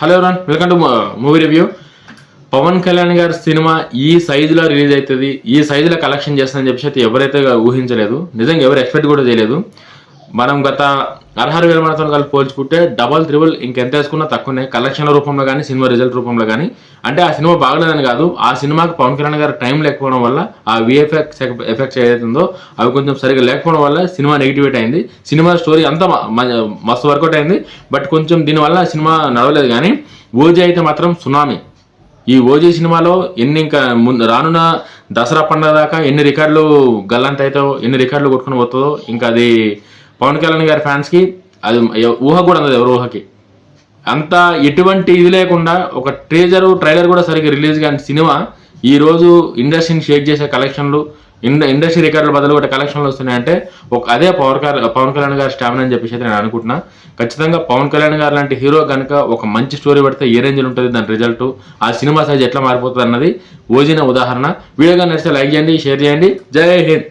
Hello everyone, welcome to movie review. Pawan Kalyan గారి సినిమా ఈ సైజులో రిలీజ్ అవుతుంది, ఈ సైజులో కలెక్షన్ చేస్తుందని చెప్పేసి ఎవరైతే ఊహించలేదు, నిజంగా ఎవరు ఎక్స్పెక్ట్ కూడా చేయలేదు. మనం గత 16,000 మనతో కలిపి పోల్చుకుంటే డబల్ త్రిబుల్ ఇంకెంత వేసుకున్నా తక్కువనే కలెక్షన్ల రూపంలో కానీ సినిమా రిజల్ట్ రూపంలో కానీ. అంటే ఆ సినిమా బాగలేదని కాదు, ఆ సినిమాకి పవన్ కళ్యాణ్ గారు టైం లేకపోవడం వల్ల ఆ విఎఫ్ఎక్స్ ఎఫెక్ట్స్ ఏదైతుందో అవి కొంచెం సరిగ్గా లేకపోవడం వల్ల సినిమా నెగిటివేట్ అయింది. సినిమా స్టోరీ అంతా మస్తు వర్కౌట్ అయింది, బట్ కొంచెం దీనివల్ల సినిమా నడవలేదు. కానీ ఓజీ అయితే మాత్రం సునామీ. ఈ ఓజీ సినిమాలో ఇంకా రానున్న దసరా పండుగ దాకా ఎన్ని రికార్డులు గల్లంత అవుతావో, ఎన్ని రికార్డులు కొట్టుకుని పోతుందో, ఇంకా అది పవన్ కళ్యాణ్ గారి ఫ్యాన్స్కి అది ఊహ కూడా అందదు, ఎవరు ఊహకి. అంతా ఎటువంటి ఇది లేకుండా ఒక ట్రైలర్ కూడా సరిగ్గా రిలీజ్ కాని సినిమా ఈరోజు ఇండస్ట్రీని షేక్ చేసే కలెక్షన్లు, ఇండస్ట్రీ రికార్డులు బదులు కూడా కలెక్షన్లు వస్తున్నాయంటే అదే పవన్ కళ్యాణ్ గారి స్టామినా అని చెప్పేసి నేను అనుకుంటున్నా. ఖచ్చితంగా పవన్ కళ్యాణ్ గారు లాంటి హీరో కనుక ఒక మంచి స్టోరీ పడితే ఏ రేంజ్లో ఉంటుంది దాని రిజల్ట్, ఆ సినిమా సైజ్ ఎట్లా మారిపోతుంది అన్నది ఓజీన ఉదాహరణ. వీడియోగా నచ్చితే లైక్ చేయండి, షేర్ చేయండి. జై హింద్.